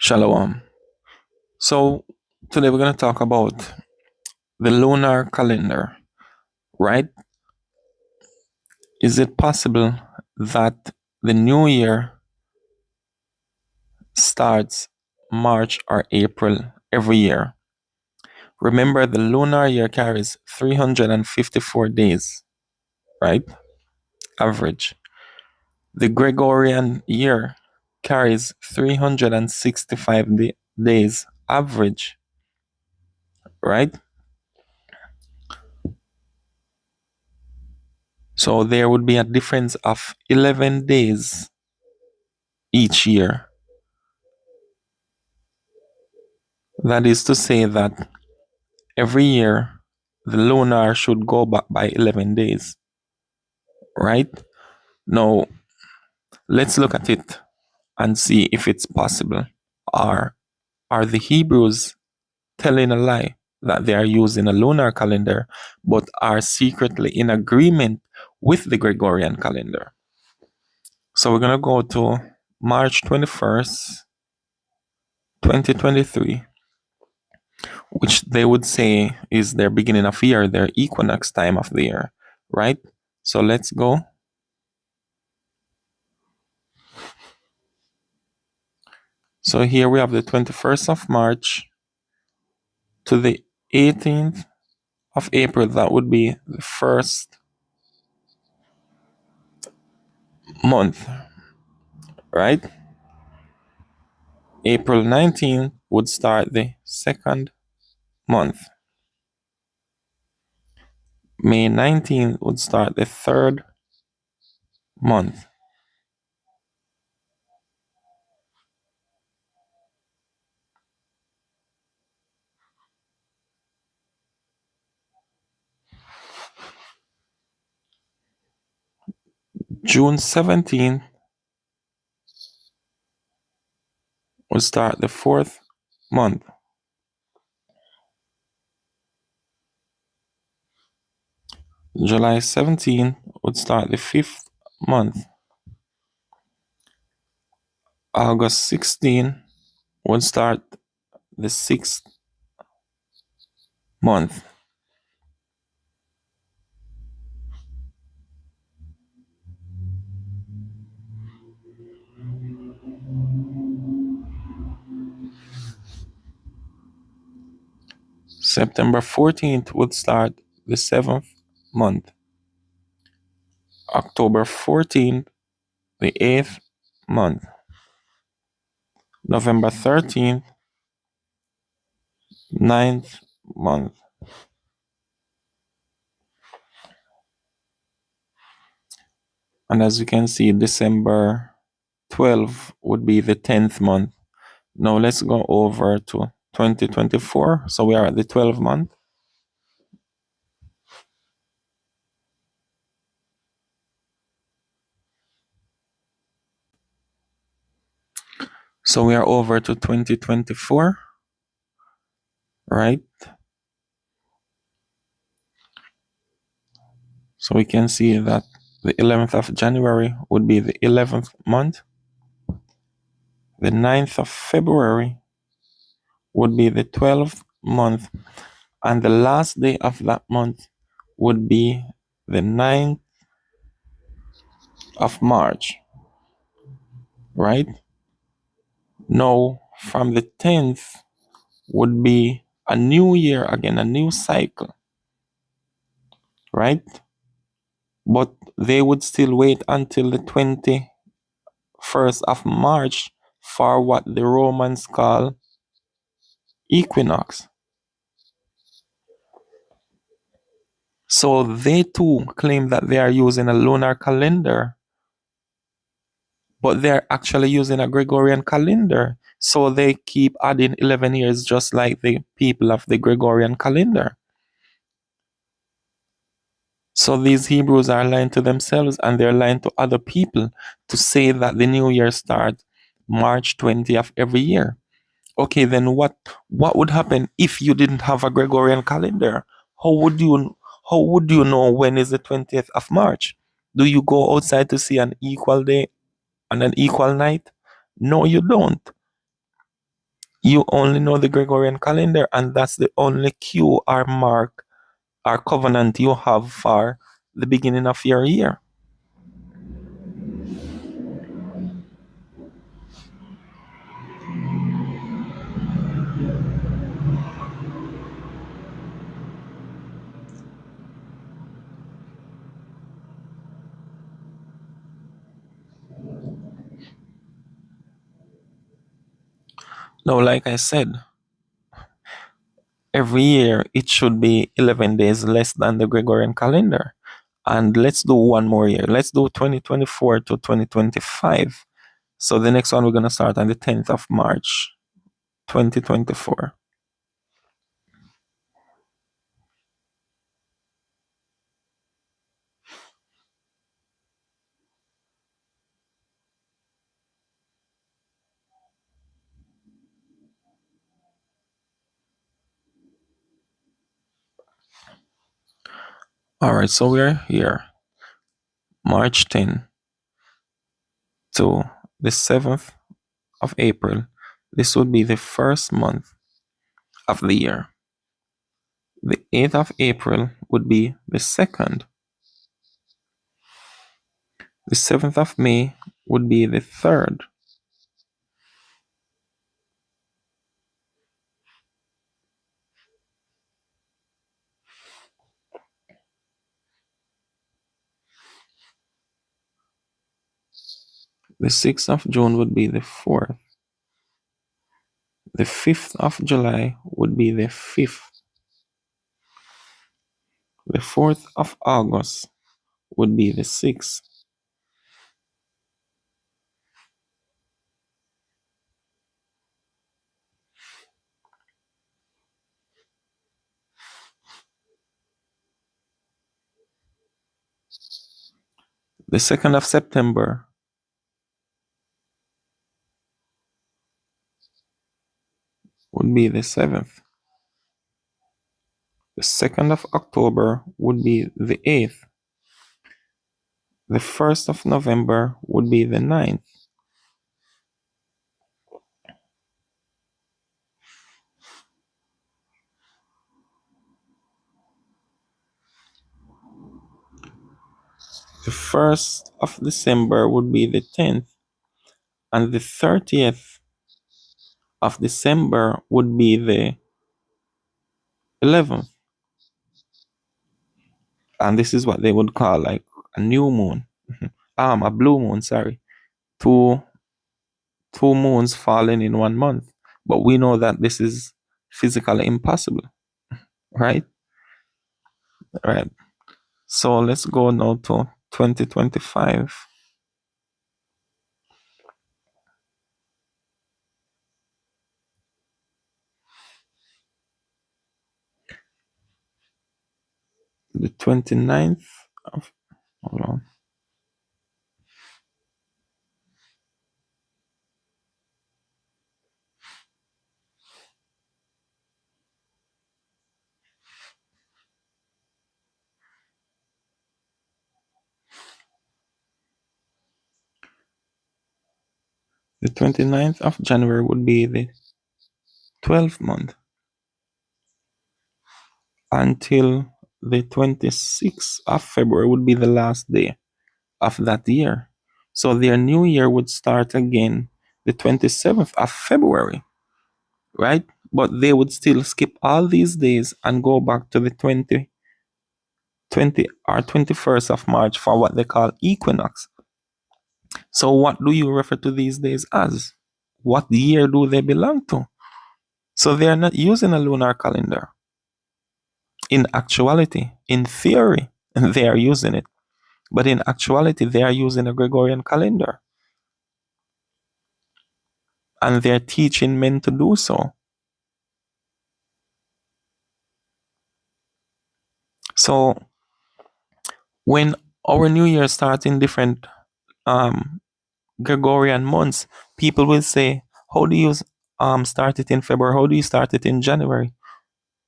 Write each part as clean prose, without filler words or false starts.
Shalom. So today we're going to talk about the lunar calendar, right? Is it possible that the new year starts March or April every year? Remember, the lunar year carries 354 days, right? Average. The Gregorian year carries 365 days, average, right? So there would be a difference of 11 days each year. That is to say that every year the lunar should go back by 11 days, right? Now, let's look at it and see if it's possible. Are the Hebrews telling a lie that they are using a lunar calendar but are secretly in agreement with the Gregorian calendar? So we're going to go to March 21st, 2023, which they would say is their beginning of year, their equinox time of the year, right? So let's go. So here we have the 21st of March to the 18th of April. That would be the first month, right? April 19th would start the second month. May 19th would start the third month. June 17th would start the fourth month. July 17th would start the fifth month. August 16th would start the sixth month. September 14th would start the seventh month. October 14th, the eighth month. November 13th, ninth month. And as you can see, December 12th would be the 10th month. Now let's go over to 2024. So we are at the 12th month. So we are over to 2024, right? So we can see that the 11th of January would be the 11th month. The 9th of February would be the 12th month. And the last day of that month would be the 9th of March, right? Now, from the 10th would be a new year again, a new cycle, right? But they would still wait until the 21st of March for what the Romans call equinox. So they too claim that they are using a lunar calendar, but they're actually using a Gregorian calendar. So they keep adding 11 years just like the people of the Gregorian calendar. So these Hebrews are lying to themselves and they're lying to other people to say that the new year starts March 20th of every year. Okay, then what would happen if you didn't have a Gregorian calendar? How would you know when is the 20th of March? Do you go outside to see an equal day and an equal night? No, you don't. You only know the Gregorian calendar, and that's the only cue or mark or covenant you have for the beginning of your year. Now, like I said, every year it should be 11 days less than the Gregorian calendar. And let's do one more year. Let's do 2024 to 2025. So the next one we're going to start on the 10th of March, 2024. All right, so we're here, March 10 to the 7th of April. This would be the first month of the year. The 8th of April would be the second. The 7th of May would be the third. The 6th of June would be the fourth. The 5th of July would be the fifth. The 4th of August would be the sixth. The 2nd of September would be the seventh. The 2nd of October would be the eighth. The 1st of November would be the ninth. The 1st of December would be the 10th. And the 30th of December would be the 11th. And this is what they would call like a new moon. A blue moon, sorry. Two moons falling in one month. But we know that this is physically impossible, right? Right. So let's go now to 2025. The 29th of, hold on. The 29th of January would be the 12th month until the 26th of February would be the last day of that year. So their new year would start again the 27th of February, right? But they would still skip all these days and go back to the 20 or 21st of March for what they call equinox. So what do you refer to these days as? What year do they belong to? So they are not using a lunar calendar. In actuality, in theory, they are using it. But in actuality, they are using a Gregorian calendar. And they're teaching men to do so. So when our new year starts in different um, Gregorian months, people will say, how do you start it in February? How do you start it in January?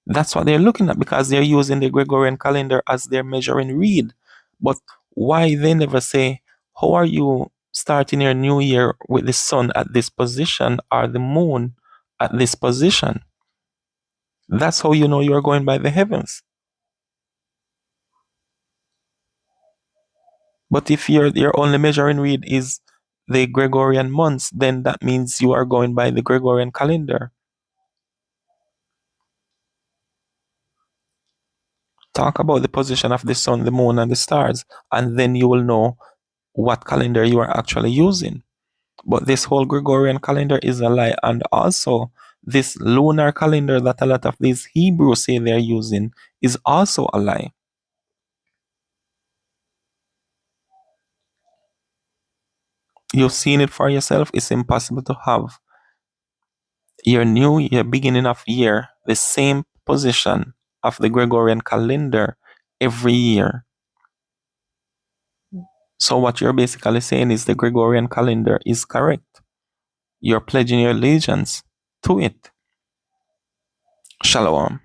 That's what they're looking at because they're using the Gregorian calendar as their measuring reed. But why they never say, how are you starting your new year with the sun at this position or the moon at this position. That's how you know you are going by the heavens. But if your only measuring read is the Gregorian months, then that means you are going by the Gregorian calendar. Talk about the position of the sun, the moon, and the stars, and then you will know what calendar you are actually using. But this whole Gregorian calendar is a lie, and also this lunar calendar that a lot of these Hebrews say they're using is also a lie. You've seen it for yourself. It's impossible to have your new year, beginning of year, the same position of the Gregorian calendar every year. So what you're basically saying is the Gregorian calendar is correct. You're pledging your allegiance to it. Shalom.